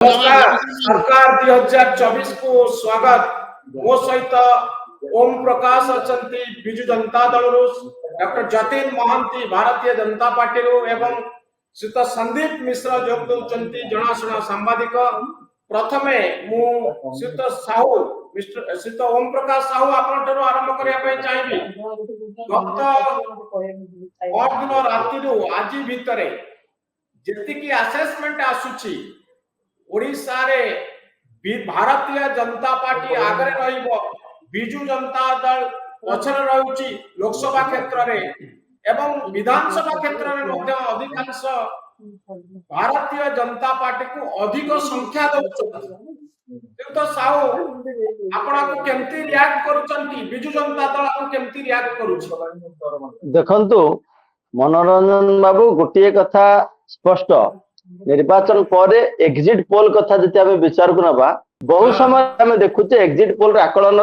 नमस्कार सरकार 2024 को स्वागत मो सहित ओम प्रकाश अचंती बिजु जनता दल डॉक्टर जतिन महांती भारतीय जनता पार्टी एवं श्रीत संदीप मिश्र जोग दौरान जनाशुना सांबादिक प्रथमे मु श्रीत साहू मिस्टर श्रीत ओम प्रकाश साहू आपण आरंभ करने चाहिए गत दिन राति आज भितर जी आसेसमेंट आसुची ओडिशा रे भारतीय जनता पार्टी आगे रहिबो बिजु जनता दल पछरे रहउची लोकसभा क्षेत्र रे एवं विधानसभा क्षेत्र रे मध्ये अधिकांश भारतीय जनता पार्टी को अधिक संख्या दउछ तो साउ आपना को केमती रिएक्ट करूचंती बिजु जनता दल को केमती रिएक्ट करूछ देखंतु मनोरंजन बाबू गोटिए कथा स्पष्ट निर्वाचन पर एग्जिट पोल कथा जति आमे विचार को नबा बहु समय आमे देखुचे एग्जिट पोल आकलन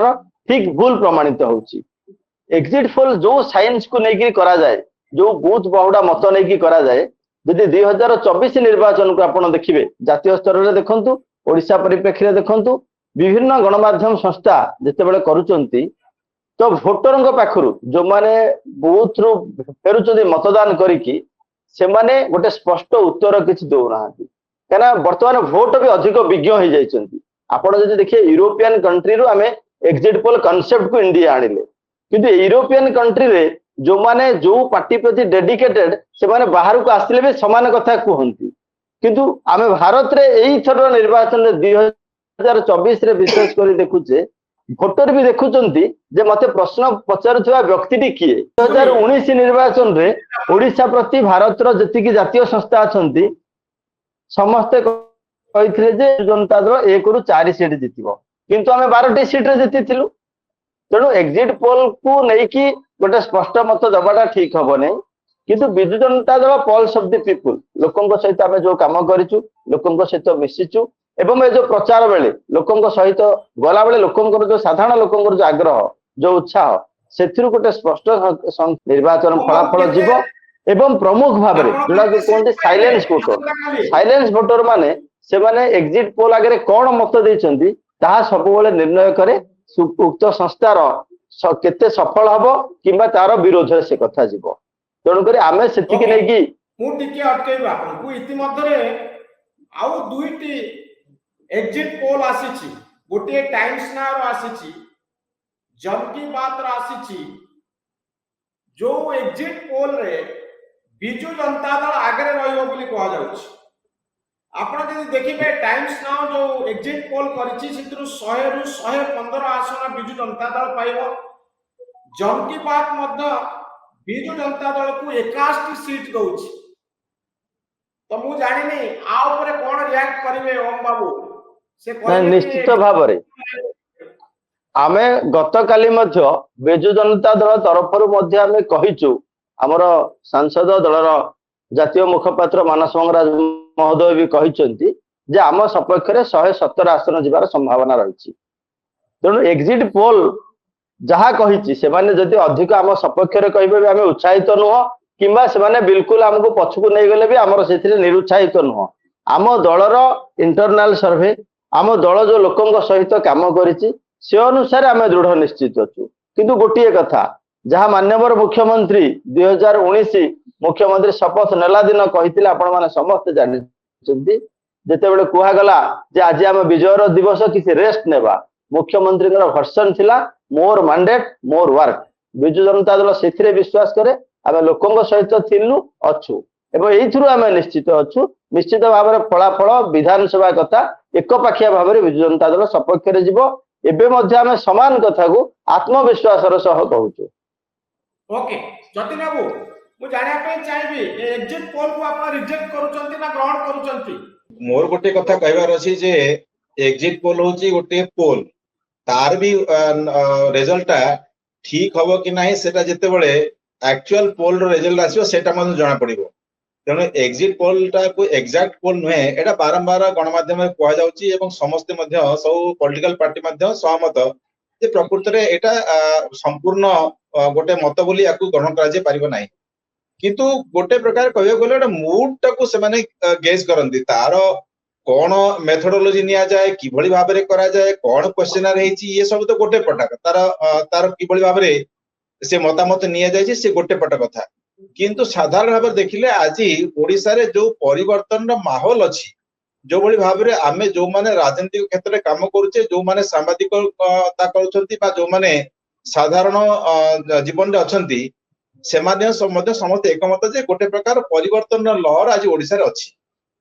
ठीक भूल प्रमाणित होउची एग्जिट पोल जो साइंस को नेकी करा जाए जो बूथ बहुड़ा मत नेकी करा जाए यदि 2024 निर्वाचन को आपण देखिबे जातीय स्तर रे देखंतु ओडिशा परिप्रेक्षी रे देखंतु विभिन्न गणमाध्यम संस्था जते बेले करूचंती तो भोटरଙ୍କ पाखरु जो माने बूथ रु फेरुचंती मतदान करिकी से माने गोटे स्पष्ट उत्तर किसी दौना क्या बर्तमान भोट भी अधिक विज्ञ हो जाती आप देखिए यूरोपियन कंट्री रू आम एग्जिट पोल कॉन्सेप्ट को इंडिया आनिले किंतु यूरोपियन कंट्री रे जो माने जो पार्टी प्रति डेडिकेटेड से माने बाहर को आसले भी समान कथा कहती किंतु आम भारत रे एई थर निर्वाचन 2024 रे विशेष कर देखुचे भोटर भी देखुचंती जे मते प्रश्न पचारुवा व्यक्ति किए 2019 निर्वाचन रे ओडिशा प्रति भारत रो जति जातीय संस्था अछंती समस्ते कहिथिले जे जनता दल 1 रु 4 सीट जितिबो किंतु हमें 12टी सीट रे जितिथिलु तेणु एग्जिट पोल को नै कि गोटे स्पष्ट मत दबाटा ठीक हबो नै किंतु Biju Janata Dal pulse of the people लोकंक सहित आमे जो काम करिचु लोकंक सहित मिसिचु एवं ये जो प्रचार बेले लोकों सहित गला बेले लोकों जो साधारण लोकों जो आग्रह जो उत्साह से गोटे स्पष्ट निर्वाचन फलाफल जीव एवं प्रमुख भाव जोड़ा कहते साइलेंस भोटर माने से माने एग्जिट पोल आगे कौन मत देइचंती ताहा सब निर्णय करे उक्त संस्थार केते सफल हबो किंबा तार विरोध से कथा जीव तेणु करी आमे सेतिके नै कि मु टिके अटकेबा आपन इति मध्ये आउ दुईटी एग्जिट पोल आसीची गोटे टाइम्स ना आसीची जन की बात आसीची जो एग्जिट पोल रे बिजु जनता दल आगे रहिबो बोली कहा जाउची आपण जदि देखिबे टाइम्स ना जो एग्जिट पोल करिची सितरु 100 रु 115 आसन बिजु जनता दल पाइबो जन की बात मध्ये बिजु जनता दल को 81 सीट दउची तो मु जानि नै आ ऊपर कोन रिएक्ट करिवे ओम बाबू निश्चित भाव आमे गत काली मध्य बिजु जनता दल तरफ कहीचु आमर सांसद दलर जातीय मुखपात्र मानस मंगराज महोदय भी कहिसंती जे आम सपक्ष रे 117 आसन जीवार संभावना रही तेणु एग्जिट पोल जहा कहिची से माने जदि अधिक आम सपक्ष रे कहिबे आमे उत्साहित नुह किंबा से माने बिल्कुल हमको पछकु नै गले भी हमर सेथिरे निरुत्साहित नुह आम दलर इंटरनल सर्वे आम दल जो लोकों सहित काम करिची से अनुसार आम दृढ़ निश्चित अच्छु किंतु गोटे कथा जहाँ माननीय मुख्यमंत्री 2019 मुख्यमंत्री शपथ नेला दिन कही आपण मैंने समस्ते जानते जिते बड़े कहगला जे आज आम विजयर दिवस किसी रेस्ट नेबा मुख्यमंत्री भर्सन थिला मोर mandate more work Biju Janata Dal से विश्वास करे आम लोकों सहित थिलु अच्छु एवं एइथुरु आम निश्चित अच्छु निश्चित भाव में फलाफल विधानसभा कथा एक पाखिया भाव में बिजु जनता दल सपक्ष रे जीवो एबे मध्ये आम समान कथा को आत्मविश्वासर सह कहूछु ओके जतिन बाबू मु जानिया पे चाहिबी एग्जिट पोल को आपण रिजेक्ट करूचंती ना ग्रहण करूचंती मोर गोटे कथा कहबार अछि जे एग्जिट पोल होची गोटे पोल तार भी रिजल्ट ठीक हबो कि नाही सेटा जते बळे एक्चुअल पोल रो रिजल्ट आसीबो सेटा मन जणा पड़िबो तेणु एग्जिट पोल टा को एग्जैक्ट पोल नुहे एटा बारंबार गणमाध्यम में कह जाउची एवं समस्त मध्य सब पॉलिटिकल पार्टी मध्य सहमत जे प्रकृत रे एटा संपूर्ण गोटे मत बोली याकू ग्रहण करा जे परिबो नाही किंतु गोटे प्रकार कहबे गले एटा मूड टा को से माने गेस करंती तार कौन मेथोडोलोजी निया जाए किभଳି भाबरे करा जाए कौन क्वेश्चनर हेची ये सब तो गोटे पटक तार किभଳି भाबरे से मतामत निया जाय से गोटे पट कथा किंतु साधारण भाव देखिले आज ओडिसा रे जो परिवर्तन माहौल अच्छी जो भली भाबरे आमे जो माने राजनीतिक क्षेत्र में काम करूचे जो माने सामाजिकता करूछंती बा जो माने साधारण जीवन रे अछंती से माने समस्त एकमत जे गोटे प्रकार परिवर्तन लहर आज ओडिसा रे अछि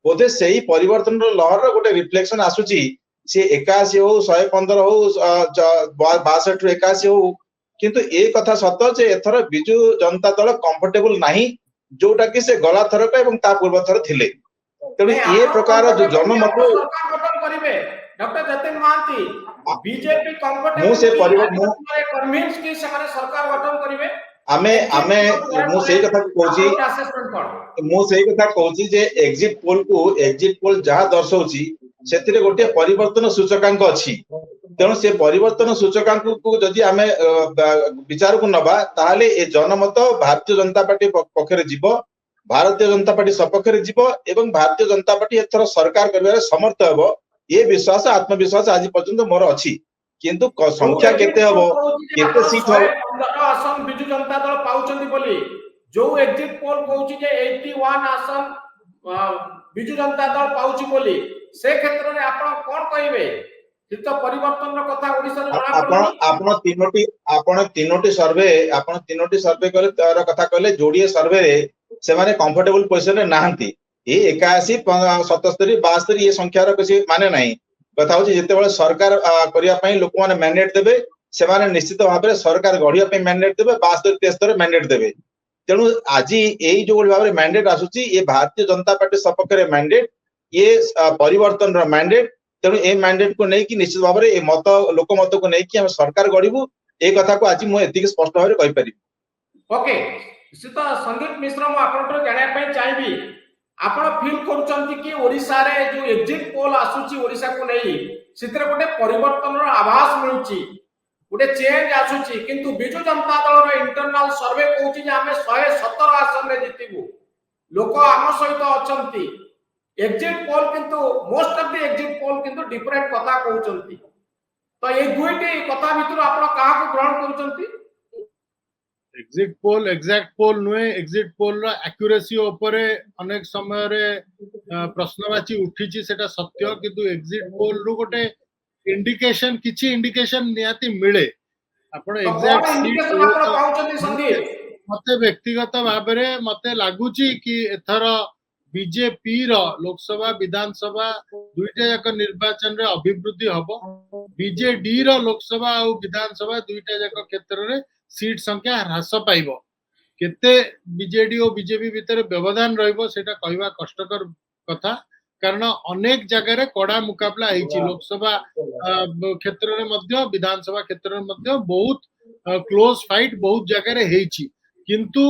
बोधे सेही परिवर्तन लहर रो गोटे रिफ्लेक्शन आसुची से 81 हो 115 हो 62 रु 81 हो किंतु ए कथा सत जे एथर बिजु जनता दल कंफर्टेबल नाही जोटा कि से गला थरक एवं ता पूर्व थर थिले तेणु ये प्रकार जो जनमत डॉक्टर जतिन महांती बीजेपी मु से परिवर्तन मु कन्विंस की समाने सरकार गठन करिवे आमे आमे मु सेही कथा कहूची मु सेही कथा कहूची जे एग्जिट पोल जहा दर्शौची सेतिरे गोटे परिवर्तन सूचकांक अछि तेणु से परिवर्तन सूचकांक को जदि आमे विचार को नबा ताले ए जनमत भारतीय जनता पार्टी पक्षरे जीव भारतीय जनता पार्टी सपक्षरे जीव एवं भारतीय जनता पार्टी एथर सरकार करिवारे समर्थ हेबो ये विश्वास आत्मविश्वास आज पर्यंत मोर अछि किंतु संख्या केते हबो केते सीट हो 15 आसन बिजु जनता दल पाउचंदी बोली जो एग्जिट पोल कहूची जे 81 आसन बिजु जनता दल पाउची बोली से क्षेत्र रे आपण कोन कहिबे हित परिवर्तन कथा ओडिसा रे जणा पड़ो आपण तीनोटी सर्वे करे तार कथा कहले जोड़िए सर्वे रे से माने कंफर्टेबल पोजीशन रे नाहंती ए 81 77 72 ये संख्या रो किसी माने नाही कथा होची जेते बेले सरकार करिया पई लोक माने मैंडेट देबे से माने निश्चित भाबरे सरकार गढिया पई मैंडेट देबे 72 73 मैंडेट देबे तेणु आज एई जो भाबरे मैंडेट आसुची ये भारतीय जनता पार्टी सपक्ष रे मैंडेट ये परिवर्तन रो मैंडेट तेणु ए मैंडेट को नहीं कि निश्चित भाव में मत लोक मत को नहीं कि हम सरकार गढ़ू ए कथा को आज मुझे एतिक स्पष्ट भाव में कहि परिबी ओके निश्चित संदीप मिश्र मु आपन जानिया पई चाहिबी आपण फील करूचंती कि ओडिसा रे जो एग्जिट पोल आसुची ओडिसा को नहीं सितरे गोटे परिवर्तन रो आभास मिलुची गोटे चेंज आसुची किंतु बिजु जनता दल रो इंटरनल सर्वे कहूची जे हमें 117 आसन रे जितिबु लोक आम सहित अछंती एग्जिट पोल किंतु most of the exit poll किंतु डिफरेंट कथा कहउचंती तो ए दुईटी कथा भितर आपण काहा को ग्रहण करूचंती एग्जिट पोल एग्जैक्ट पोल नुए एग्जिट पोल रा एक्यूरेसी ऊपर अनेक समय रे प्रश्नवाची उठीची सेटा सत्य किंतु एग्जिट पोल रु गोटे इंडिकेशन किछि इंडिकेशन नियाती मिले आपण एग्जैक्ट इंडिकेशन आपण पाउचंती संदीप मते व्यक्तिगत भाबरे मते लागुची कि एथर बीजेपी रो लोकसभा विधानसभा दुईटा जाक निर्वाचन रे अभिवृद्धि हबो बीजेडी रो लोकसभा और विधानसभा दुईटा जाक क्षेत्र रे सीट संख्या ह्रास पाइबो केते बीजेडी और बीजेपी भीतर व्यवधान रहइबो सेटा कहबा कष्टकर कथा कारण अनेक जगह रे कड़ा मुकाबला हेची लोकसभा क्षेत्र रे मध्य विधानसभा क्षेत्र रे मध्य बहुत क्लोज फाइट बहुत जगह रे हेची किंतु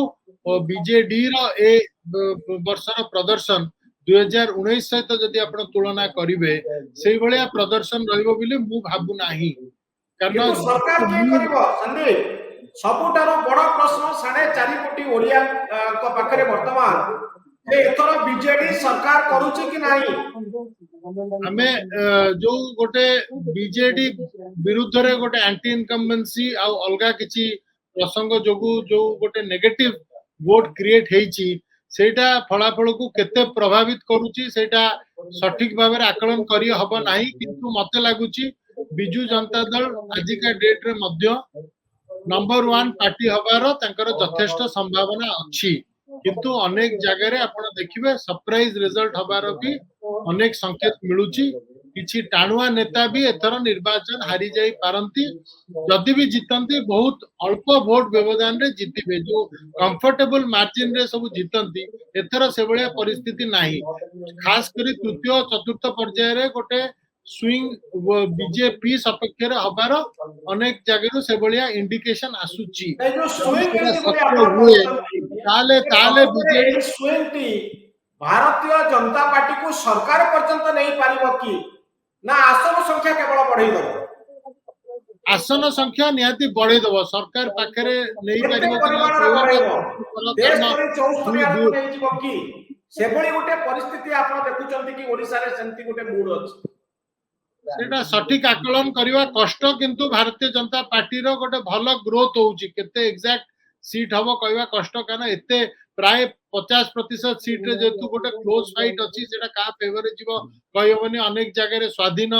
बीजेडी रो ए वर्षर प्रदर्शन 2019 सहित जदि आपण तुलना करिवे सेही भलिया प्रदर्शन रहइबो बिले मु भाबु नाही कारण सरकार के करिवो संदीप सबुटारो बड़ प्रश्न 4.5 कोटी ओडिया को पाखरे वर्तमान जे एथरो बीजेडी सरकार करूची कि नाही हमें जो गोटे बीजेडी विरुद्ध रे गोटे एंटी इनकम्बेंसी आ अलगा किछि प्रसंग जोगु जो गोटे नेगेटिव वोट क्रिएट हेची सेटा फलाफल को केते प्रभावित करूची सेटा सठिक भाव में आकलन करी हबो नाही किंतु मते लागुची बिजु जनता दल आजिका डेट रे मध्य नंबर 1 पार्टी हबार तांकर यथेष्ट संभावना अछि किंतु अनेक जगह रे आपण देखिबे सरप्राइज रिजल्ट हबार भी अनेक संकेत मिलुची किछि टाणुआ नेता भी एथर निर्वाचन हारी जाई पारंती जदि भी जितंती बहुत अल्प वोट व्यवधान रे जितिबे जो कंफर्टेबल मार्जिन रे सब जितंती एथर से भलिया परिस्थिति नाही खास करी तृतीय चतुर्थ पर्याय रे गोटे स्विंग बीजेपी सपक्ष रे हबार अनेक जगह से भलिया इंडिकेशन आसुची जो स्विंग ताले ताले BJD swing Bharatiya Janata party को सरकार पर्यंत नहीं पारिबो कि ना आसन संख्या केवल बढ़ाई दबो आसन संख्या निहाती बढ़ाई दबो सरकार पाखरे नहीं पारिबो देश पर 74 आसन नहीं जीवो कि सेभଳି गोटे परिस्थिति आपण देखुचंती कि ओडिसा रे सेंती गोटे मूड अछि सेटा सठिक आकलन करवा कष्ट किंतु भारतीय जनता पार्टी रो गोटे भल ग्रोथ होउची केते एग्जैक्ट सीट हबो कहवा कष्ट काना एते प्राय 50% सीट रे जेतु गोटे क्लोज फाइट अछि सेटा का फेवर जीवो कहबोनी अनेक जगह रे स्वाधीन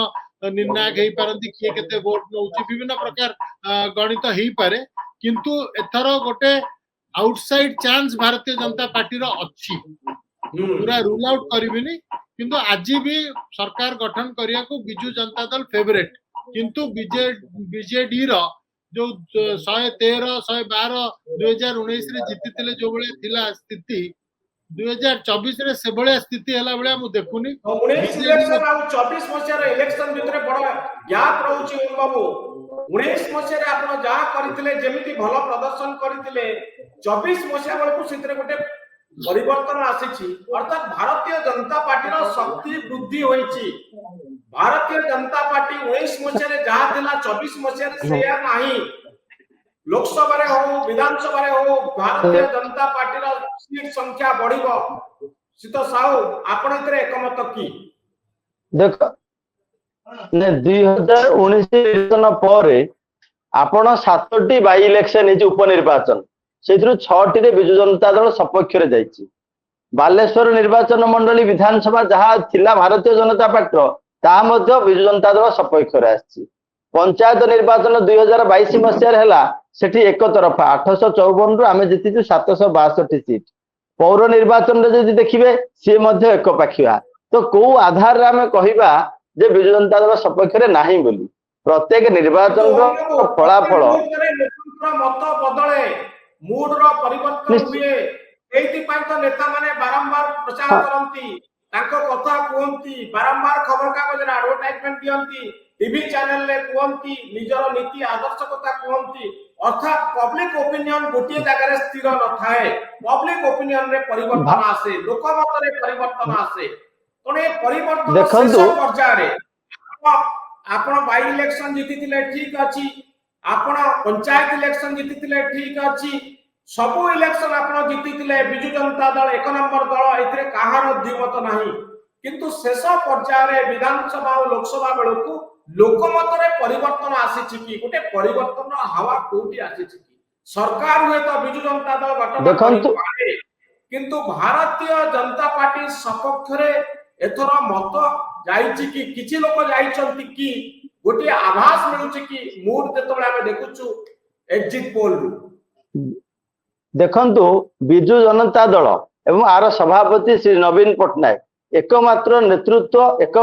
निर्णायक हेई पारंती किए केते वोट नउची विभिन्न प्रकार गणित हेई पारे किंतु एथरो गोटे outside chance Bharatiya Janata party रो अछि पूरा रूल आउट करबिनी किंतु आज भी सरकार गठन करिया को बिजू जनता दल फेवरेट किंतु बीजेडी रो जो 113 112 2019 रे जीतितिले जो बळे थिला स्थिति 2024 रे से बळे स्थिति हला बळे मु देखुनी 19 इलेक्शन आ 24 मसिया रे इलेक्शन भितरे बड़ गैप रहउची ओम बाबू 19 मसिया रे आपण जा करथिले जेमिति भलो प्रदर्शन करथिले 24 मसिया बळकु सितरे गोटे परिवर्तन आसीची अर्थात भारतीय जनता पार्टी रो शक्ति वृद्धि होईची भारतीय जनता पार्टी 19 मसिया रे जहा थिला 24 मसिया रे सेया नाही लोकसभा रे हो विधानसभा रे हो भारतीय जनता पार्टी रो सीट संख्या बढ़िबो सीतो साहू आपण इतरे एकमत की देख ने 2019 इलेक्शन ପରେ आपण 7टी बाई इलेक्शन हे उपनिर्वाचन सेथिरु 6टी रे बिजु जनता दल सपक्ष रे जाईची बालेश्वर निर्वाचन मंडली विधानसभा जहा थिला भारतीय जनता पार्टी ता मध्ये बिजु जनता दल सपक्ष रे आछि पंचायत निर्वाचन 2022 मसिया रे हला सेठी एक तरफा 854 रु आमे जितिचु 762 सीट पौर निर्वाचन रे जदि देखिबे से मध्ये एक पाखिया तो को आधार रे आमे कहिबा जे बिजु जनता दल सपक्ष रे नाही बोली प्रत्येक निर्वाचन रो फलाफल मत बदले मूड रो परिवर्तन हुए एथि पय तो नेता माने बारंबार प्रचार करंती तांको कथा कोंती बारंबार खबर कागज रे एडवर्टाइजमेंट दियंती टीवी चैनल रे कोंती निजर नीति आदर्श कथा कोंती अर्थात पब्लिक ओपिनियन गोटे जगह रे स्थिर न थाए पब्लिक ओपिनियन रे परिवर्तन आसे लोक मत रे परिवर्तन आसे कोने परिवर्तन शेष पर्याय रे आपण बाई इलेक्शन जीतितिले ठीक अछि आपण पंचायत इलेक्शन जीतितिले ठीक अछि सबु इलेक्शन आपण जीतितिले बिजु जनता दल एक नंबर दल एथरे काहार द्विमत नाही किंतु शेष पर्याय रे विधानसभा और लोकसभा बेलकु लोकमत रे परिवर्तन आसीछि कि गोटे परिवर्तन हवा कोठी आसीछि कि सरकार हुए तो बिजु जनता दल गठन करे किंतु भारतीय जनता पार्टी सपक्ष रे एथर मत जाईछि कि किछि लोक जाईछंती कि गोटे आभास मिलुछि कि मूड जेतबेला हम देखुछु एग्जिट पोल देखंतु बिजु जनता दल एवं आर सभापति श्री नवीन पटनायक एकमात्र नेतृत्व एक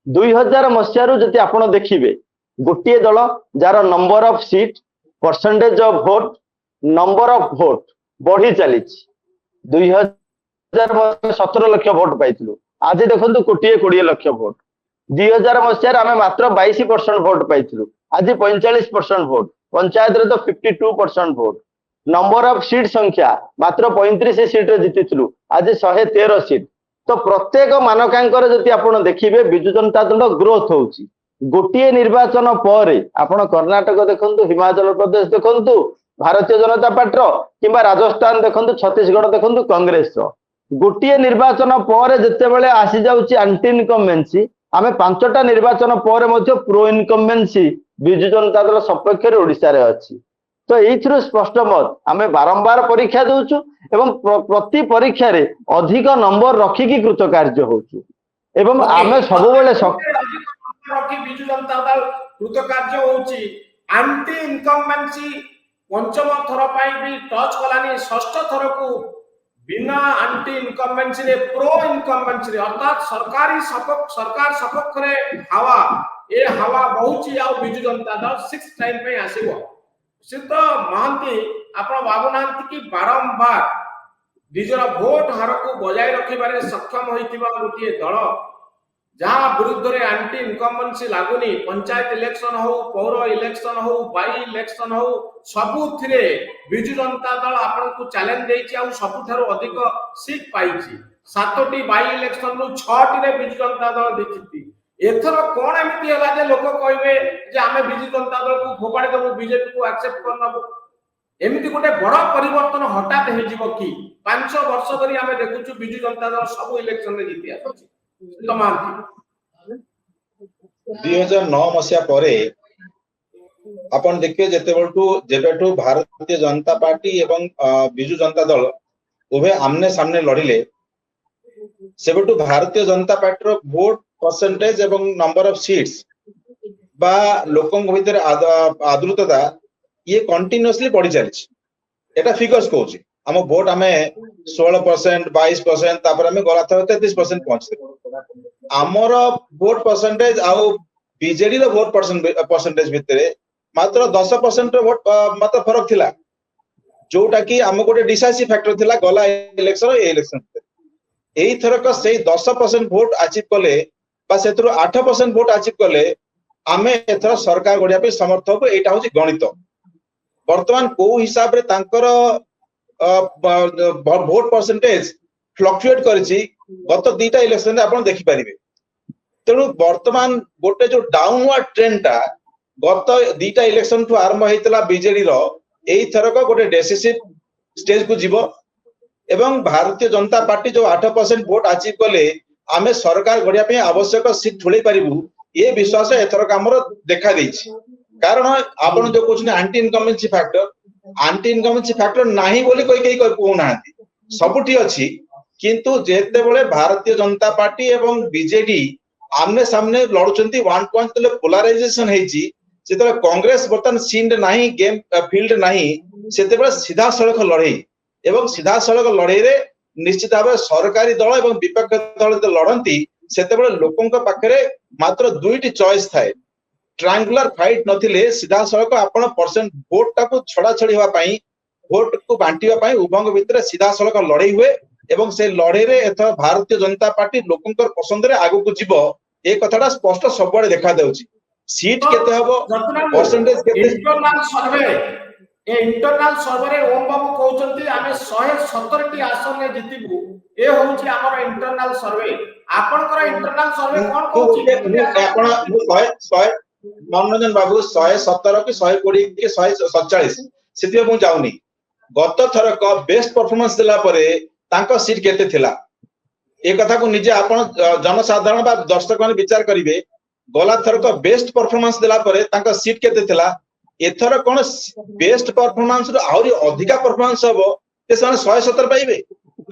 2000 मसिया रु जति आपण देखिबे गोटे दल jar number of seat percentage of vote number of vote बढ़ी चली 2017 लाख वोट पाइथिलु आज देखंतु कोटिए 20 लाख वोट 2000 मसिया आमे मात्र 22% वोट पाइथिलु आज 45% वोट पंचायत रे तो 52% वोट नंबर ऑफ सीट संख्या मात्र 35 सीट रे जितिथिलु आज 113 सीट तो प्रत्येक मानकांकर जति आपण देखिबे बिजु जनता दल ग्रोथ होउची गोटिए निर्वाचन पर आपण कर्नाटक देखंतु हिमाचल प्रदेश देखंतु भारतीय जनता पार्टी किंबा राजस्थान देखंतु छत्तीसगढ़ देखंतु कांग्रेस रो गोटिए निर्वाचन पर जते बेले आसी जाउची एंटी इनकम्बेंसी आमे 5टा निर्वाचन पर मध्ये प्रो इनकम्बेंसी बिजु जनता दल सपक्ष रे ओडिसा रे अछि तो एइथरो स्पष्ट मत आमे बारंबार परीक्षा देउछु एवं प्रति परीक्षा रे अधिक नंबर रखी की कृतकार्य होउछु एवं आमे सब बेले रखी बिजु जनता दल कृतकार्य होउची एंटी इनकम्बेंसी पंचम थर पाई भी टच कलानी षष्ठ थर को बिना एंटी इनकम्बेंसी रे प्रो इनकम्बेंसी रे अर्थात सरकार सपक्ष रे हवा ए हवा बहुची आ बिजु जनता दल 6 टाइम पे आसीबो सिद्ध महांती आपण बाबुनांती की बारंबार निजर वोट हार को बजाय रखिबारे सक्षम होइतिबा गोटिए दल जहां विरुद्ध रे एंटी इनकम्बेंसी लागुनी पंचायत इलेक्शन हो पौर इलेक्शन हो बाई इलेक्शन हो सबु थिरे बिजु जनता दल आपण को चैलेंज देछि आ सबुठारो अधिक सीट पाइछि 7टी बाई इलेक्शन नु 6टी रे बिजु जनता दल देखिति एथर कोन एमिति हला जे लोक कहबे जे आमे बिजु जनता दल को फोपाड़ी दबो बीजेपी को एक्सेप्ट करनबो एमती गोटे बड़ परिवर्तन हठात हो कि 5 वर्ष धरी आम देखु विजु जनता दल सब इलेक्शन में जीति आसुची तो महांती 2009 मसीहा परे आपण देखिए जेबेठू भारतीय जनता पार्टी एवं विजु जनता दल उभय आमने सामने लड़िले सेबेठू भारतीय जनता पार्टी रो वोट परसेंटेज एवं नंबर ऑफ सीट्स बा लोकन भीतर आदृतता ये कंटिन्यूअसली बढ़ी चली एटा फिगर्स कहूची हम वोट आम 16% 22% तापर आम गला थर 33% पहुंचते आमर वोट परसेंटेज आउ बीजेडी रो वोट परसेंटेज भितर मात्र 10% रो वोट मात्र फरक थिला जोटा कि आम गोटे डिसाइसिव फैक्टर थिला गला इलेक्शन एई थरक से 10% वोट अचीव कले बा सेतरो 8% वोट अचीव कले आमे एथर सरकार गढ़िया पे समर्थ हो एटा होची गणित वर्तमान को हिसाब रे तांकर वोट परसेंटेज फ्लक्चुएट करिछि गत दीटा इलेक्शन रे आपण देखि परिबे तेणु वर्तमान गोटे जो डाउनवर्ड ट्रेंड टा गत दीटा इलेक्शन ठु आरंभ हेतला बीजेडी रो एई थरक गोटे डिसिसिव स्टेज को जीवो एवं भारतीय जनता पार्टी जो 8% वोट अचीव कले आमे सरकार गढ़िया पे आवश्यक सीट ठुले पारिबु ये विश्वास एथरक हमर देखा देछि कारण आपण जो कुछ एंटी इनकम्बेंसी फैक्टर नाही बोली कोई केही कहू नाहंती सबुठी अछि किंतु जेते बेले भारतीय जनता पार्टी एवं बीजेडी आमने सामने लड़ुचंती 1 पॉइंट तले पोलराइजेशन हेछि जेते कांग्रेस बर्तन सीन नाही गेम फील्ड नाही सेते बेले सीधा सड़क लड़ाई एवं सीधा सड़क लड़ाई रे निश्चित भाव सरकारी दल एवं विपक्ष दल जो लड़ती सेते बेले लोकंक पाखरे मात्र दुईटी चॉइस थाए ट्रायंगुलर फाइट नथिले सीधा सड़क आपण परसेंट वोट टाको छड़ा छड़ी होवा पई वोट को बांटिवा पई उभंग भितर सीधा सड़क लड़ाई हुए एवं से लड़ाई रे एथ भारतीय जनता पार्टी लोकंकर पसंद रे आगु को जीवो ए कथाटा स्पष्ट सबडे देखा देउची सीट केते हबो परसेंटेज केते इंटरनल सर्वे रे ओम बाबू कहउचंती आमे 117 टी आसन रे जितिबु ए होउची हमर इंटरनल सर्वे आपनकर इंटरनल सर्वे कोन कहउची आपण 100 मनोरंजन बाबू 117 की 120 की 147 सेति मु जाउनी गत थरक बेस्ट परफॉर्मेंस दिला परे तांको सीट केते थिला ए कथा को निजे आपण जनसाधारण बा दर्शक माने विचार करिवे गला थरक बेस्ट परफॉर्मेंस दिला परे तांको सीट केते थिला एथर कोन बेस्ट परफॉर्मेंस रो आउरी अधिका परफॉर्मेंस हबो ते सने 117 पाइबे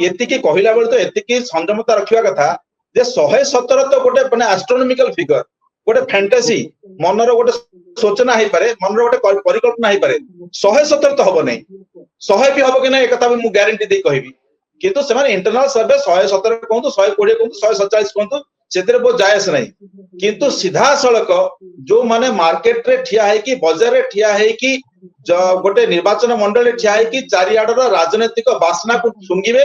एतिकी कहिला बेले तो एतिकी संयमता रखिवा कथा जे 117 तो गोटे माने एस्ट्रोनॉमिकल फिगर गोटे फैंटेसी मनरो गोटे सोचना हेई पारे मनरो गोटे परिकल्पना हेई पारे 117 तो हबो नै 100 भी हबो कि नै ए कथा मु ग्यारंटी दे कहिबी किंतु से माने इंटरनल सर्वे 117 कहंतु 120 कहंतु 147 कहंतु सेतरे बहुत जायस नहीं किंतु सीधा सड़क जो माने मार्केट रे ठिया है कि बाजार रे ठिया है कि गोटे निर्वाचन मंडल रे ठिया है कि चारियाडर राजनीतिक वासना को सुंगिबे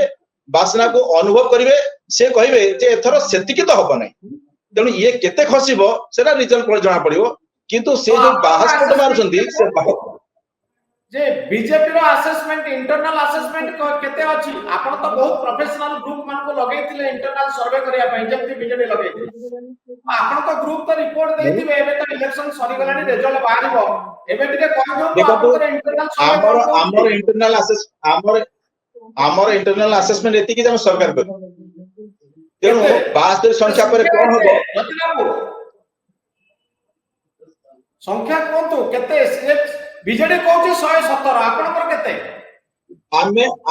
वासना को अनुभव करिवे से कहिबे जे एथर सेतिकी तो हबो नै तेणु ये केते खसिबो सेटा रिजल्ट पर जणा पड़िबो किंतु से जो बाहस कोट मारुचंदी से जे बीजेपी रो असेसमेंट इंटरनल असेसमेंट केते अछि आपण तो बहुत प्रोफेशनल ग्रुप मान को लगेइतिले इंटरनल सर्वे करिया पई जेमति बीजेपी लगेइतिले आपण तो ग्रुप तो रिपोर्ट देइतिबे एबे तो इलेक्शन सरी गलानी रिजल्ट बाहरिबो एबे टिके कह दो देखो इंटरनल सर्वे हमर इंटरनल असेसमेंट एति कि हम सरकार कर तेणु 72 संख्या पर कोन होबो संख्या कोंतु केते बीजेडी कहउची 117 आपण पर केते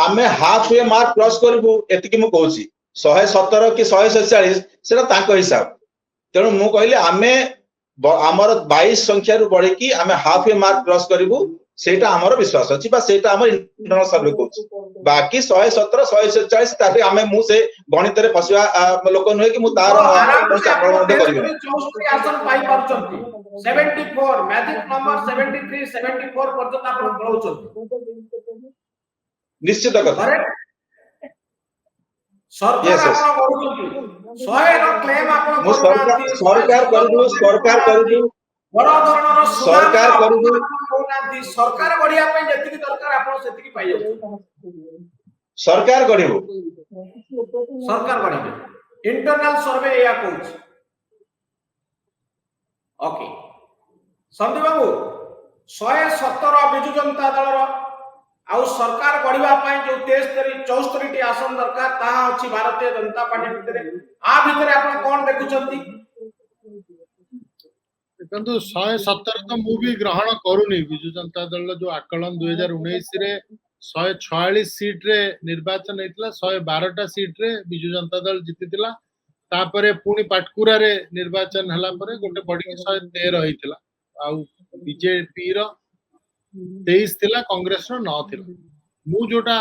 आमे हाफ वे मार्क क्रॉस करबु एति कि मु कहउची 117 कि 147 सेटा ताको हिसाब तेणु मु कहले आमे हमर 22 संख्या रु बढ़ी कि आमे हाफ वे मार्क क्रॉस करबु सेटा हमर विश्वास अछि बा सेटा हमर इंटरनल सर्वे कहउची बाकी 117 147 ताके आमे मु से गणित रे फसवा लोक नहे कि मु तार आकलन मते करबे 64 आसन पाई परचंती 74 मैजिक नंबर 73 74 पर्यंत आपण पळौचंती निश्चित कथा सरकार आपण करूचंती 100 रो क्लेम आपण मु सरकार करबु बड़ धरणर सरकार करबु सरकार बढ़िया पे जतिकी दरकार आपण सेतिकी पाई जाउ सरकार गढिबो सरकार बढ़िबे इंटरनल सर्वे या कहउछ ओके संदीप बाबू 117 बिजु जनता दलर आउ सरकार गढ़िबा पई जो 73 74 आसन दरकार ताहा अछि भारतीय जनता पार्टी भितरे आ भितरे आपण कोन देखुचंती देखो 117 तो मु भी ग्रहण करूनी विजु जनता दल जो आकलन 2019 रे 146 सीट रे निर्वाचन हेतला 112टा सीट रे विजु जनता दल जीतितिला तापरे पुणी पाटकुरा रे निर्वाचन हला परे गोटे बड़ी 113 हेतिला आउ बीजेपी रो 23 थिला कांग्रेस रो 9 थिला मु जोटा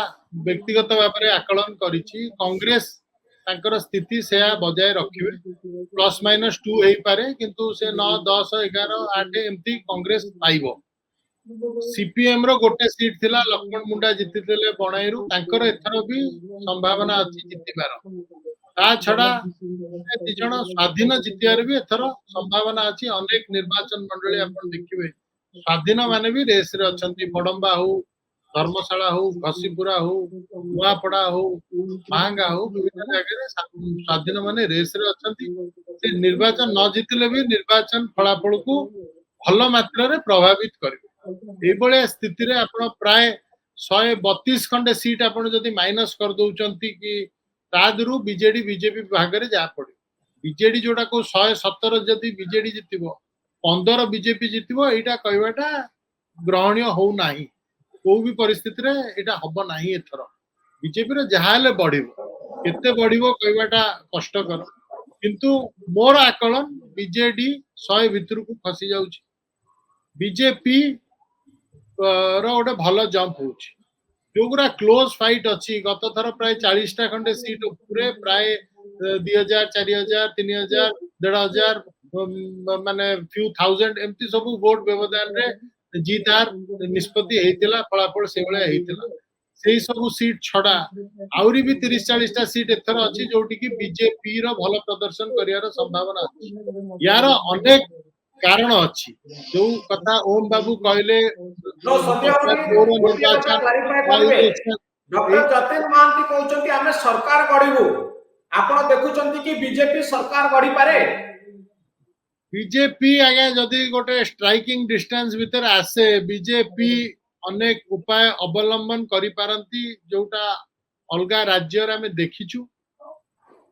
व्यक्तिगत भाबरे आकलन करिछि कांग्रेस तांकर स्थिति से बजाय रखिबे प्लस माइनस 2 हेई पारे किंतु से 9 10 11 8 एमती कांग्रेस पाइबो सीपीएम रो गोटे सीट थिला लक्ष्मण मुंडा जितितेले बणाईरु तांकर एथरो भी संभावना अछि जितिबार ता छडा दी जण स्वाधीन जितियार भी एथरो संभावना अछि अनेक निर्वाचन मंडली आपण देखिबे स्वाधीन माने भी रेस रे अछंती बडंबा हो धर्मशाला हो घसीपुरा हो नुआपड़ा हो मांगा हो विभिन्न जगह स्वाधीन माने रेस रे अछंती से निर्वाचन न जीतिले भी निर्वाचन फलाफल को भल मात्रा रे प्रभावित करिवे एबळे स्थिति रे आपण प्राय 132 खंडे सीट आपण जदी माइनस कर दउचंती कि तादरु बीजेडी बीजेपी भाग रे जा पड़े बीजेडी जोटा को 117 जदी बीजेडी जितिबो 15 बीजेपी जितिबो एटा कहबाटा ग्रहणीय हो नाही को भी परिस्थिति रे एटा हबो नाही एथर बीजेपी रे जहाले बढ़िबो केते बढ़िबो कहबाटा कष्टकर किंतु मोर आकलन बीजेडी 100 भितर को फसी जाउची बीजेपी रो गोटे भल जंप होउची जोगुरा क्लोज फाइट अछि गत थर प्राय 40 टा खंडे सीट उपरे प्राय 2000 4000 3000 1500 माने फ्यू थाउजेंड एमती सब वोट व्यवधान रे जीतार निष्पत्ति हेतिला फलाफल से बळे हेतिला सेही सब सीट छडा आउरी भी 30 40 टा सीट एथर अछि जोटी कि बीजेपी रो भल प्रदर्शन करियार संभावना अछि यार अनेक कारण अछि जो कथा ओम बाबू कहले तो डॉक्टर जतिन महांती कहउचंती हमें सरकार गढ़िबू आपण देखुचंती कि बीजेपी सरकार गढ़ी पारे बीजेपी आगे जदि गोटे स्ट्राइकिंग डिस्टेंस भीतर आसे बीजेपी अनेक उपाय अवलंबन करि पारंती जोटा अलगा राज्य रे हमें देखिछु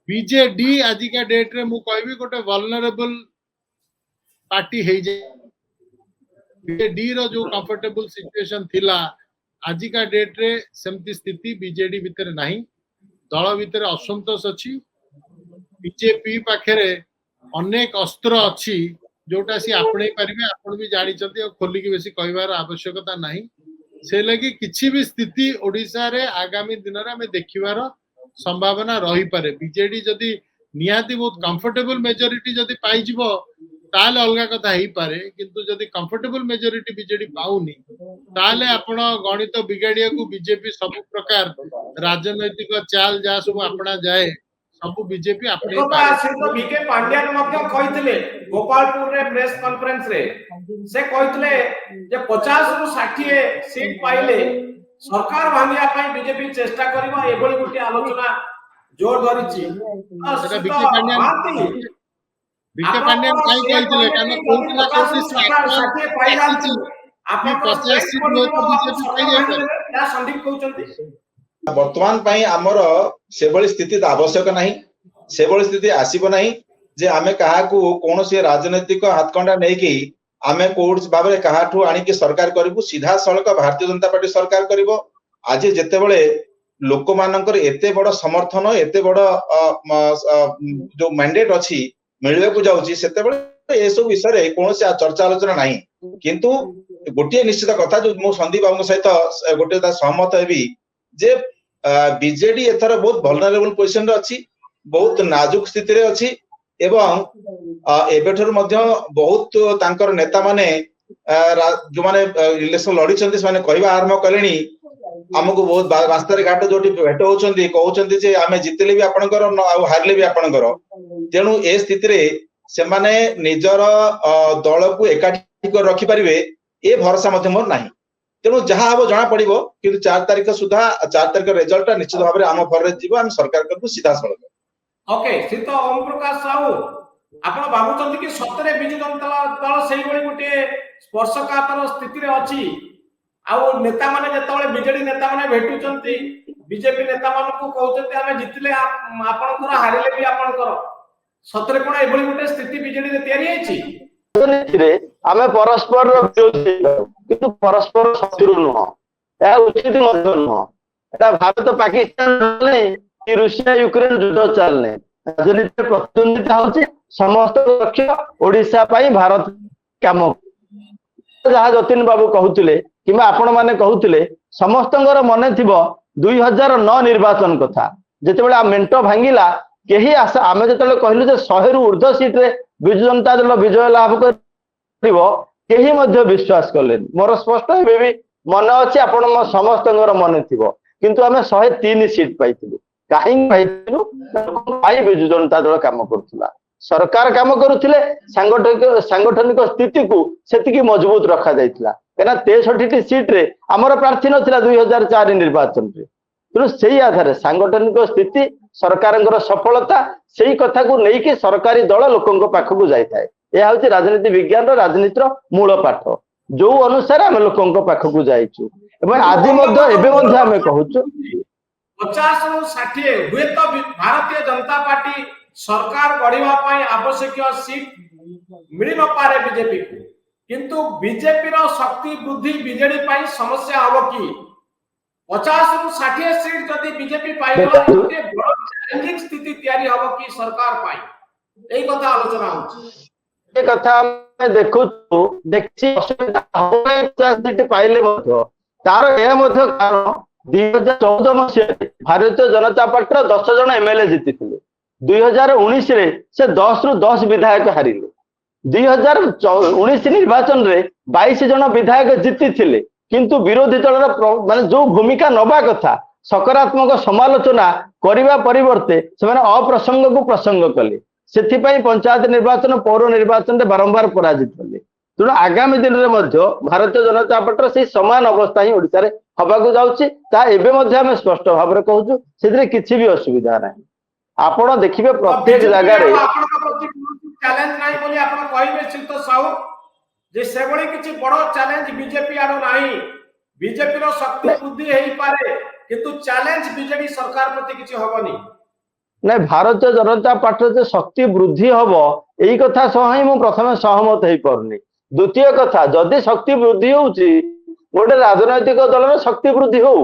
बीजेडी आज का डेट रे मु कहबी गोटे वल्नरेबल पार्टी हे जे बीजेडी रो जो कंफर्टेबल सिचुएशन थिला आज का डेट रे सेमती स्थिति बीजेडी भीतर नाही दल भीतर असंतोष अछि बीजेपी पाखरे अनेक अस्त्र अछि जोटा सी आपणे परिबे आपण भी जानि चंती खोली के बेसी कहबार आवश्यकता नाही से लगी किछि भी स्थिति ओडिसा रे आगामी दिन रे हमें देखिबार संभावना रही पारे बीजेडी जदी नियाती बहुत कंफर्टेबल मेजॉरिटी जदी पाई जिवो ताले अलगा कथा ही पारे किंतु जदी कंफर्टेबल मेजॉरिटी बीजेडी पाउनी ताले आपण गणित बिगाडिया को बीजेपी सब प्रकार राजनैतिक चाल जा सब अपना जाए सब बीजेपी अपने तो बीके पांड्यान मध्य कहितले गोपालपुर रे प्रेस कॉन्फ्रेंस रे से कहितले जे 50 रु 60 सीट पाइले सरकार भांगिया पई बीजेपी चेष्टा करबो एबोली गुटी आलोचना जोर धरिछि सेटा बीके पांड्यान काई कहितले कान कोउला कोसी 60 पाइलाछि आपन 50 सीट बीजेपी पाइ जाय या संदीप कहउचंती वर्तमान पई हमर सेबळी स्थिति आवश्यक नाही सेबळी स्थिति आसीबो नाही जे आमे कहा को कोनोसी राजनैतिक हातकंडा नै कि आमे कोर्स बाबरे कहाठू आनी कि सरकार करिबु सीधा सळक भारतीय जनता पार्टी सरकार करिवो आज जेतेबेले लोक मानकर एते बड़ समर्थन एते बड़ जो मैंडेट अछि मिलवे को जाउची सेतेबेले ए सब विषय रे कोनोसी चर्चा आलोचना नाही किंतु गोटिए निश्चित कथा जो मो संदीप बाबू सहित गोटे सहमत हेबी जे बीजेडी एथर बहुत वल्नरेबल पोजिशन रे अछि बहुत नाजुक स्थिति रे अछि एवं एबेठर मध्य बहुत तांकर नेता माने जो माने इलेक्शन लड़ी छथि से माने कहबा आरंभ कलेनी हमको बहुत रास्ता घाट जोटी भेट होचंदी कहउचंदी जे आमे जितले भी आपनकर आ हारले भी आपनकर तेनु ए स्थिति रे से माने निजर दल को एकाठी कर रखि परिबे ए भरोसा मध्य मोर नाही तेणु जहाँ हम जना पड़ो कि 4 तारिख सुधा 4 तारिख रिजल्ट निश्चित भाव में आम भर हम सरकार को सीधा सड़क ओके सीत ओम प्रकाश साहू आपण भाबुचंती कि सतरे बिजु जनता दल सेही बळी गोटे स्पर्शकातर स्थिति रे अछि आउ नेता माने जेतबेले बीजेडी नेता माने भेटुचंती बीजेपी नेता मानकु कहउचंती आमे जितले आपनकर हारिले भी आपनकर सतरे कोन एभली गुटे स्थिति बीजेडी रे तयारी हेछि राजनीतिरे आमे परस्पर विरोधी किंतु परस्पर शत्रु नुह या उचित मध्य नुह एटा भारत पाकिस्तान चलने कि रूसिया यूक्रेन युद्ध चलने राजनीति प्रतिद्वंदिता होछि समस्त लक्ष्य ओडिशा पई भारत काम जहा जतिन बाबू कहउतिले किबा आपण माने कहउतिले समस्तଙ୍କର मने थिबो 2009 निर्वाचन कथा जेतेबेला मेंटो भांगिला केही आशा आमे जेतेबेले कहलु जे 100 रु ऊर्ध्व सीट रे बिजु जनता दल विजय लाभ करिवो केही मध्य विश्वास करलेन मोर स्पष्ट हेबे भी मन अछि आपण समस्तଙ୍କର मने थिबो किंतु आमे 103 सीट पाइथिलु काहे पाइथिलु पाई बिजु जनता दल काम करथुला सरकार काम करुथिले सांगठनिक स्थिति को सेतिकी मजबूत रखा जाइथिला केना 63 सीट रे हमर प्रार्थी नथिला 2004 निर्वाचन रे तेणु सेही आधार सांगठनिक स्थिति सरकारଙ୍କର सफलता सेही कथा को नहीं कि सरकारी दल लोकंक पाखकु जाय थाए यह होची राजनीति विज्ञान रो राजनीतिर मूल पाठ जो अनुसार हम लोकंक पाखकु जाइछु एवं आदि मध्य एबे मध्य हम कहूछु 50 रु 60 हुए तो भारतीय जनता पार्टी सरकार गढ़िबा पई आवश्यक सीट मिली न पारे बीजेपी को किंतु बीजेपी रो शक्ति वृद्धि बीजेडी पई समस्या हबो कि 50 रु 60 सीट जदि बीजेपी पाइबो गोटे बड़ चैलेंजिंग स्थिति तयारी हबो कि सरकार पई एई कथा आलोचना होछि ए कथा हम देखु देखि असुविधा होय 50 सीट पाइले मध्य तार ए मध्य कारण 2014 मसीह भारतीय जनता पार्टी 10 जन एमएलए जीतिथिले 2019 रे से 10 रु 10 विधायक हारिले 2019 निर्वाचन रे 22 जन विधायक जीतिथिले किंतु विरोधी दल माने जो भूमिका नबा कथा सकारात्मक समालोचना करिबा परिवर्ते से अप्रसंग को प्रसंग कले सेथि पई पंचायत निर्वाचन पौर निर्वाचन रे बारंबार पराजित होले तेणु आगामी दिन रे मध्य भारतीय जनता पार्टी से समान अवस्था ही ओडिसा रे हबाकू जाउची ता एबे मध्य हम स्पष्ट भाव रे कहूछु सेथि किछि भी असुविधा नाही आपण देखिबे प्रत्येक जगह रे चैलेंज नाही बोली आपण कहिबे सिद्ध साहू जे सेबळी किछि बड़ चैलेंज बीजेपी आरो नाही बीजेपी रो शक्ति वृद्धि हेई पारे किंतु चैलेंज बीजेडी सरकार प्रति किछि होबनी नहीं भारतीय जनता पार्टी जो शक्ति वृद्धि हम यही कथा सह ही प्रथम सहमत हो पारनी द्वितीय कथा जदि शक्ति वृद्धि होउची गोटे राजनैतिक दल शक्ति वृद्धि हो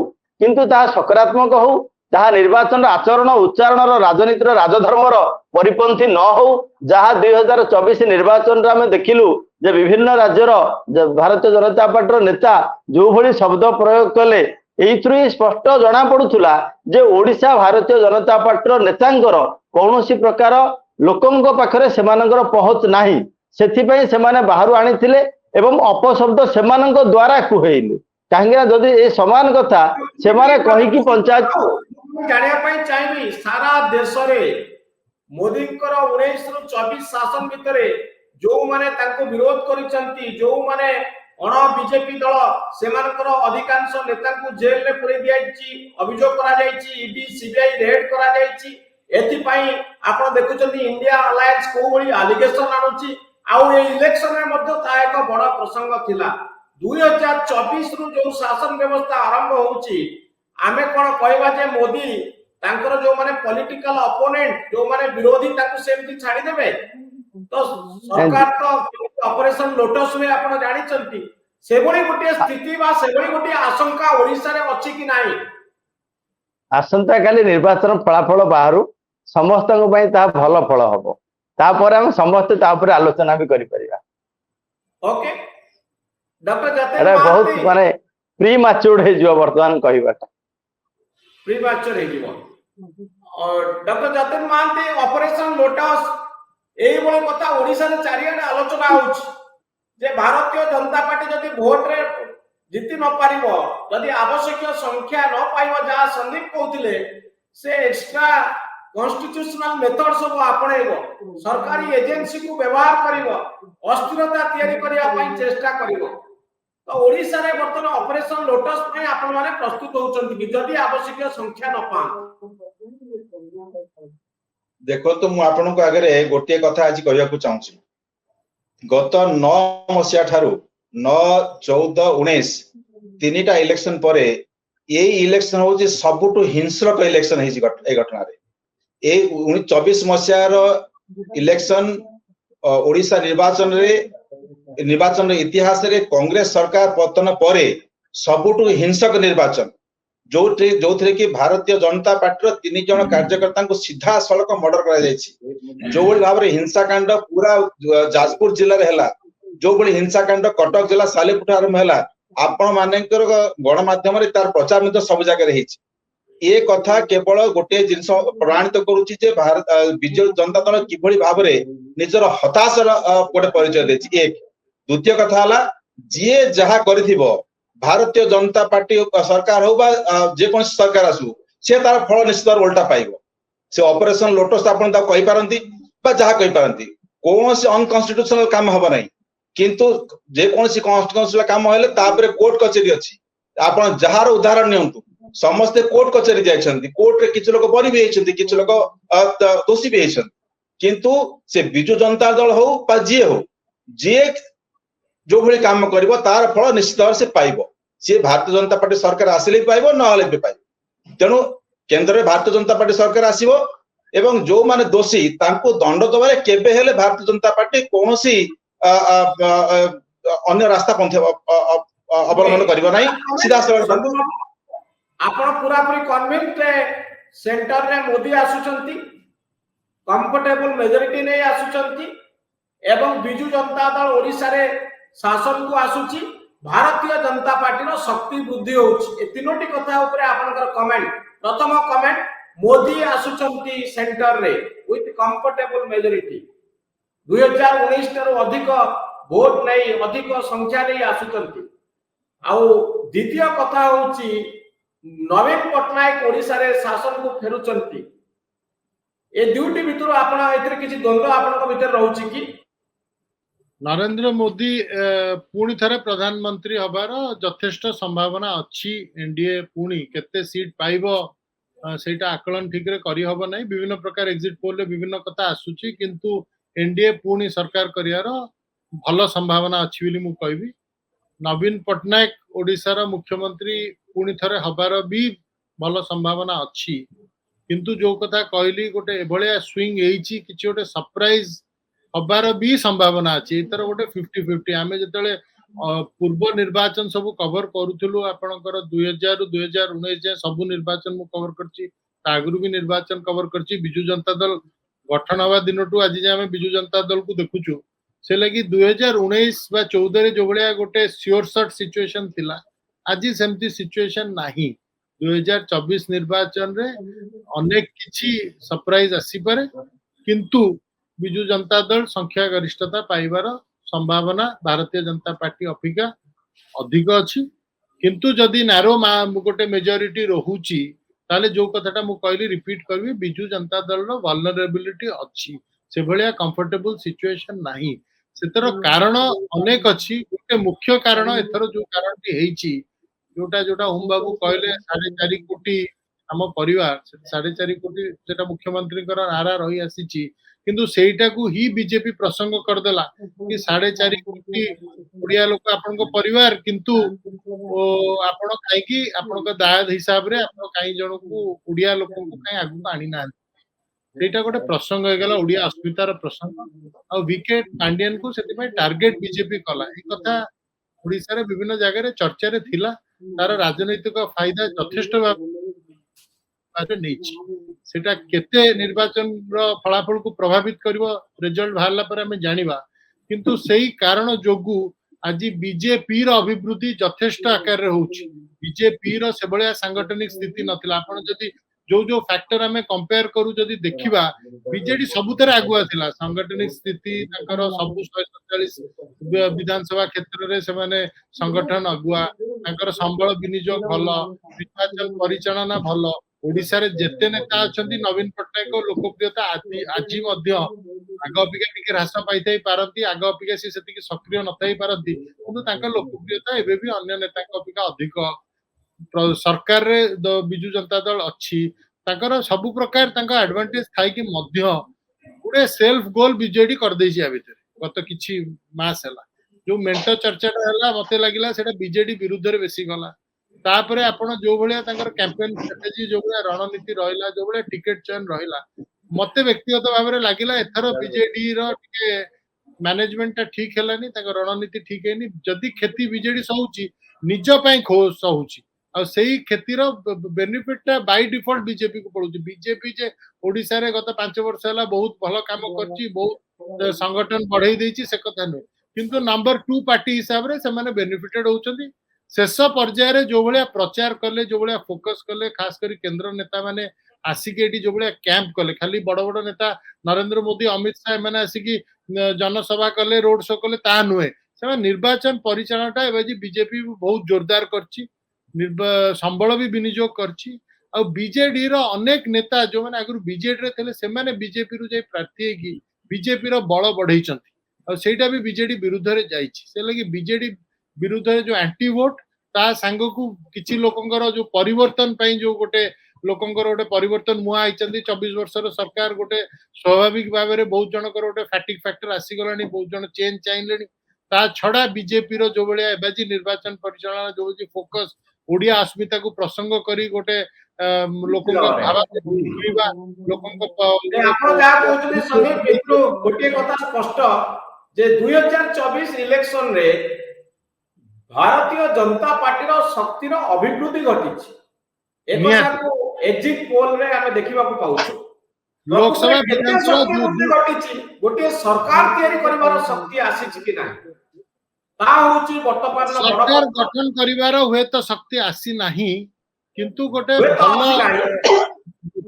किंतु ता सकारात्मक हो जहाँ निर्वाचन आचरण उच्चारण राजनीतिर राजधर्मर परिपंथी न हो जहाँ 2024 निर्वाचन आम देखिलु जे विभिन्न राज्यर भारतीय जनता पार्टी नेता जो भली शब्द प्रयोग कले एइथुरी स्पष्ट जना पड़ुथुला जे ओडिशा भारतीय जनता पार्टी नेतांकर कौनसी प्रकार लोकंक पाखरे सेमानंकर पहुंच नाही सेथिपई सेमाने बाहरु आनिथिले एवं अपशब्द सेमानंक द्वारा कुहेइले काहेकि जदि ए समान कथा सेमाने कहि कि पंचायत जानिया पई चाहबी सारा देश रे मोदी कर 19 रु 24 शासन भितरे जो माने तांको विरोध करिसंती जो माने अण बीजेपी दल सेमानकर अधिकांश नेता को जेल रे पुरे दियाची अभियोग करा जायची ईडी सीबीआई रेड करा जायची एथि पई आपण देखुचंती इंडिया अलायंस को बड़ी एलिगेशन आनुची आउ ए इलेक्शन रे मध्य ता एक बड़ा प्रसंग थिला 2024 रु जो शासन व्यवस्था आरंभ होउची आमे कोन कहबा जे मोदी तांकर जो माने पॉलिटिकल अपोनेंट जो माने विरोधी ताकू सेमती छाडी देबे तो सरकार तो ऑपरेशन लोटस में आपण जानि चंती सेबोली गोटे स्थिति बा सेबोली गोटे आशंका ओडिसा रे अछि कि नाही आसंता काली निर्वाचन फलाफल बाहरु समस्त को पई ता भलो फल हबो तापर हम समस्त तापर आलोचना भी करि परिबा ओके डॉक्टर जतिन अरे बहुत माने प्री मैच्योर्ड हे जो वर्तमान कहिबाटा प्री मैच्योर हे जीवो और doctor Jatin Mohanty operation lotus एई बळे कथा ओडिसा रे चारियाडे आलोचना होउछ जे भारतीय जनता पार्टी जदि वोट रे जिति न पारिबो जदि आवश्यक संख्या न पाइबो जा संदीप कहउतिले से एक्स्ट्रा कॉन्स्टिट्यूशनल मेथड सब आपणेबो सरकारी एजेंसी को व्यवहार करिवो अस्थिरता तयारी करिया पई चेष्टा करिवो तो ओडिसा रे वर्तमान ऑपरेशन लोटस पई आपण माने प्रस्तुत होउचंती जदि आवश्यक संख्या न पा देखो तो मु आपन को आगे गोटे कथा आज कहया को चाहूची गत 9 मसिया ठारू 9 14 19 ତିନିଟା ଇଲେକ୍ସନ ପରେ ଏଇ ଇଲେକ୍ସନ ହଉଛି ସବୁଠୁ ହିଂସ୍ରକ ଇଲେକ୍ସନ ହେଇଛି ଏଇ ଘଟଣାରେ। ଏଇ 24 ମସିହାର ଇଲେକ୍ସନ ଓଡିଶା ନିର୍ବାଚନ ଇତିହାସରେ କଂଗ୍ରେସ ସରକାର ପତନ ପରେ ସବୁଠୁ ହିଂସକ ନିର୍ବାଚନ, ଯୋଉଥିରେ କି ଭାରତୀୟ ଜନତା ପାର୍ଟିର 3 ଜଣ କାର୍ଯ୍ୟକର୍ତ୍ତାଙ୍କୁ ସିଧାସଳଖ ମର୍ଡର କରାଯାଇଛି। ଯୋଉଭଳି ଭାବରେ ହିଂସାକାଣ୍ଡ ପୁରା ଯାଜପୁର ଜିଲ୍ଲାରେ ହେଲା, ଯୋଉଭଳି ହିଂସାକାଣ୍ଡ କଟକ ଜିଲ୍ଲା ସାଲେପୁର ଆରମ୍ଭ ହେଲା, ଆପଣ ମାନଙ୍କର ଗଣମାଧ୍ୟମରେ ତାର ପ୍ରଚାର ମଧ୍ୟ ସବୁ ଜାଗାରେ ହେଇଛି। ଏ କଥା କେବଳ ଗୋଟିଏ ଜିନିଷ ପ୍ରମାଣିତ କରୁଛି ଯେ ବିଜୁ ଜନତା ଦଳ କିଭଳି ଭାବରେ ନିଜର ହତାଶର ଗୋଟେ ପରିଚୟ ଦେଇଛି। ଏକ ଦ୍ୱିତୀୟ କଥା ହେଲା, ଯିଏ ଯାହା କରିଥିବ ଭାରତୀୟ ଜନତା ପାର୍ଟି ସରକାର ହଉ ବା ଯେକୌଣସି ସରକାର ଆସୁ, ସେ ତାର ଫଳ ନିଶ୍ଚିତ ଓଲଟା ପାଇବ। ସେ ଅପରେସନ ଲୋଟସ୍ ଆପଣ ତାକୁ କହିପାରନ୍ତି ବା ଯାହା କହିପାରନ୍ତି, କୌଣସି ଅନକନଷ୍ଟିଟ୍ୟୁସନାଲ କାମ ହବ ନାହିଁ, କିନ୍ତୁ ଯେକୌଣସି କନଷ୍ଟିଟ୍ୟୁସନାଲ କାମ ହେଲେ ତାପରେ କୋର୍ଟ କଚେରୀ ଅଛି। ଆପଣ ଯାହାର ଉଦାହରଣ ନିଅନ୍ତୁ, ସମସ୍ତେ କୋର୍ଟ କଚେରୀ ଯାଇଛନ୍ତି, କୋର୍ଟରେ କିଛି ଲୋକ ବରୀ ବି ହେଇଛନ୍ତି, କିଛି ଲୋକ ଦୋଷୀ ବି ହେଇଛନ୍ତି, କିନ୍ତୁ ସେ ବିଜୁ ଜନତା ଦଳ ହଉ ବା ଯିଏ ହଉ, ଯିଏ ଯୋଉଭଳି କାମ କରିବ ତାର ଫଳ ନିଶ୍ଚିତ ଭାବରେ ସେ ପାଇବ। ସିଏ ଭାରତୀୟ ଜନତା ପାର୍ଟି ସରକାର ଆସିଲେ ବି ପାଇବ, ନହେଲେ ବି ପାଇବ। ତେଣୁ କେନ୍ଦ୍ରରେ ଭାରତୀୟ ଜନତା ପାର୍ଟି ସରକାର ଆସିବ ଏବଂ ଯୋଉମାନେ ଦୋଷୀ ତାଙ୍କୁ ଦଣ୍ଡ ଦେବାରେ କେବେ ହେଲେ ଭାରତୀୟ ଜନତା ପାର୍ଟି କୌଣସି ଅନ୍ୟ ରାସ୍ତା ପନ୍ଥା ଅବଲମ୍ବନ କରିବ ନାହିଁ। ସିଧାସଳଖ ଆପଣ ପୁରାପୁରି କନଭିନ୍ସ ସେଣ୍ଟରରେ ମୋଦି ଆସୁଛନ୍ତି, କମ୍ଫର୍टेबल मेजॉरिटी नहीं आसुचंती एवं बिजु जनता दल ओडिशा रे शासन को आसुची, भारतीय जनता पार्टी रो शक्ति वृद्धि होउची। ए तीनोटी कथा ऊपर आपनकर कमेंट। प्रथम कमेंट, मोदी आसुचंती सेंटर रे विथ कंफर्टेबल मेजॉरिटी, 2019 ठाରୁ अधिक भोट नहीं, अधिक संख्या नहीं आसुचंती। आउ द्वितीय कथा होउची, नवीन पटनायक ओडिशा रे शासन को फेरुचंती। ए दुटी भितर आपण एथिरे किछि द्वंद्व आपनक भितर रहउची कि? नरेंद्र मोदी पुणी थरे प्रधानमंत्री हबार यथेष्ट संभावना अच्छी। एनडीए पुणी केते सीट पाइबो सेटा आकलन ठीक रे करी हबो नै। विभिन्न प्रकार एग्जिट पोल रे विभिन्न कथा आसुची, किंतु एनडीए पुणी सरकार करियार भलो संभावना अच्छी बोली मु कहबी। नवीन पटनायक ओडिशा रा मुख्यमंत्री पुणी थरे हबार भी भलो संभावना अच्छी, किंतु जो कथा कहली गोटे एभलिया स्विंग एइची, किछि गोटे सरप्राइज हबार भी संभावना अछि। एतर गोटे 50-50 आमे जतले पूर्व निर्वाचन सब कवर करूथलु, आपनकर 2000 रु 2019 जे सब निर्वाचन मु कवर करछि, तागरु भी निर्वाचन कवर करछि। बिजु जनता दल गठन हवा दिनटू आज जे आमे बिजु जनता दल को देखुछु, से लगी 2019 बा 14 रे जो भलिया गोटे श्योर शॉट सिचुएशन थिला, आज सेमती सिचुएशन नाही। 2024 निर्वाचन रे अनेक किछि सरप्राइज आसी पारे, किंतु बिजु जनता दल संख्या गरिष्ठता पाइबार संभावना भारतीय जनता पार्टी अपेक्षा अधिक अछि। किंतु जदि नारो गोटे मेजॉरिटी रहुची, ताले जो कथाटा मु कहली रिपीट करबी, बिजु जनता दल रो वल्नरेबिलिटी अछि, से भलिया कंफर्टेबल सिचुएशन नाही। सेतर कारण अनेक अछि। गोटे मुख्य कारण एथरो जो कारणटी हेइची, जोटा जोटा ओम बाबू कहले 4.5 कोटी हम परिवार, 4.5 कोटी जेटा मुख्यमंत्री नारा रही आसीची, किंतु सेटा को ही बीजेपी प्रसंग कर देला कि 4.5 कोटी ओडिया लोक आपन को परिवार, किंतु आपण काई की आपण को दायद हिसाब रे आपण काई जण को ओडिया लोक को काई आगु आनी ना। सेटा गोटे प्रसंग हो गेला, ओडिया अस्मितार प्रसंग। आ विकेट पांडियन को सेति में टारगेट बीजेपी कला। ए कथा ओडिसा रे विभिन्न जगह रे चर्चा रे थिला, तार राजनीतिक फायदा यथेष्ट भाबे नेछि। सेटा केते निर्वाचन रो फलाफल को प्रभावित करिवो रिजल्ट बाहरला पर हमें जानिबा, किंतु सेही कारण जोगु आज बीजेपी रो अभिवृद्धि यथेष्ट आकार रे होछि। बीजेपी रो से बलिया सांगठनिक स्थिति नथिला। आपण जदि जो जो फैक्टर हमें कंपेयर करू, जदि देखिबा बीजेडी सबुतर आगुआ थिला। सांगठनिक स्थिति ताकर सबु 147 विधानसभा क्षेत्र रे से माने संगठन अगुआ, ताकर संबल विनियोग भलो, निर्वाचन परिचालना भलो। ओडिसा रे जेते नेता अछंती नवीन पटनायक लोकप्रियता आज मध्य आग अपेक्षा टिके ह्रास पाइथाई पारती, आग अपेक्षा से सेतिके सक्रिय नथाई पारती, किंतु ताकर लोकप्रियता एबे भी अन्य नेताक अपेक्षा अधिक। सरकार रे बिजु जनता दल अच्छी, ताकर सबु प्रकार तांका एडवांटेज थाई कि मध्य गुडे सेल्फ गोल बीजेडी कर देछि आ भितर गत किछि मास हला। जो मेंट चर्चाटा है मत लगे से बीजेडी विरुद्ध रे बेसी गला तापर आपण जो भाया कैंपेन स्ट्रेटेजी जो भाया रणनीति रहा जो भाया टिकेट चयन रहा मत व्यक्तिगत भाव में लगे एथर बीजेडी रे मैनेजमेंट ठीक है रणनीति ठीक है जदि क्षति बीजेडी सहूची निज सहूची आ सेही क्षतिर बेनिफिट बाय डिफॉल्ट बीजेपी को पड़ुची बीजेपी जे ओडिसा रे गत 5 वर्ष है बहुत भल काम करची बहुत संगठन बढ़ाई देची से कथा नहीं किंतु नंबर 2 पार्टी हिसाब रे से माने बेनिफिटेड होचंदी शेष पर्याय रे जो भलिया प्रचार कले जो भलिया फोकस कले खास करी केंद्र नेता माने आसिक एटी जो भलिया कैंप कले खाली बड़ बड़ नेता नरेंद्र मोदी अमित शाह माने आसिकी जनसभा कले रोड शो कले ता नुहे से निर्वाचन परिचालनाटा एबे जी बीजेपी बहुत जोरदार करची संबल भी विनियोग करची आ बीजेडी रो अनेक नेता जो माने आगु बीजेडी रे थले से माने बीजेपी रु जे प्रार्थी की बीजेपी रो बळ बढ़ई चंती आ सेटा भी बीजेडी विरुद्ध रे जाईची से लगी बीजेडी विरुद्ध रे जो एंटी वोट ता संग को किछि लोकंकर जो परिवर्तन पई जो गोटे लोकंकर गोटे परिवर्तन मुआ आइचंती 24 वर्षर सरकार गोटे स्वाभाविक भाव में बहुत जनकर गोटे फैटिक फैक्टर आसी गलानी बहुत जन चेंज चाहिलेनी ता छड़ा बीजेपी रो जो भलिया एबाजी निर्वाचन परिचालन जो जी फोकस ओडिया अस्मिता को प्रसंग करी गोटे लोकंक भाव लोकंक आपण जा कहउछले सभी मित्र गोटे कथा स्पष्ट जे 2024 इलेक्शन रे भारतीय जनता पार्टी रो शक्ति रो अभिवृद्धि घटिछि एक कथा को एग्जिट पोल रे हम देखिबा को पाउछु लोकसभा विधानसभा घटिछि गोटे सरकार तयारी करिवार शक्ति आसीछि कि नाही ता होछि वर्तमान सरकार गठन करिवार हुए तो शक्ति आसी नाही किंतु गोटे भल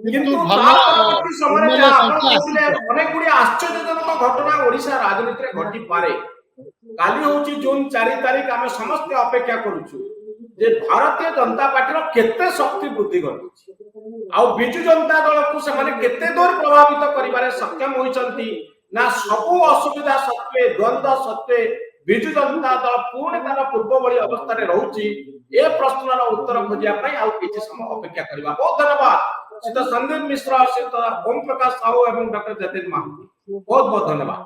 किंतु परवर्ती समय रे अनेक गुडी आश्चर्यजनक घटना ओडिसा राजनीति रे घटी पारे काली होची जून 4 तारिख आमे समस्त अपेक्षा करूछु जे भारतीय जनता पार्टी रो केते शक्ति वृद्धि घटिछि आ बिजु जनता दल को से माने केते दूर प्रभावित करिवारे सक्षम होइचंती ना सबु असुविधा सत्वे द्वंद्व सत्वे बिजु जनता दल पूर्ण तार पूर्व बड़ी अवस्था रे रहउची ए प्रश्नर उत्तर खोजिया पई आ किछि समय अपेक्षा करबा बहुत धन्यवाद सीता संदीप मिश्रा सीता ओम प्रकाश साहू एवं डॉक्टर जतिन महांती बहुत बहुत धन्यवाद।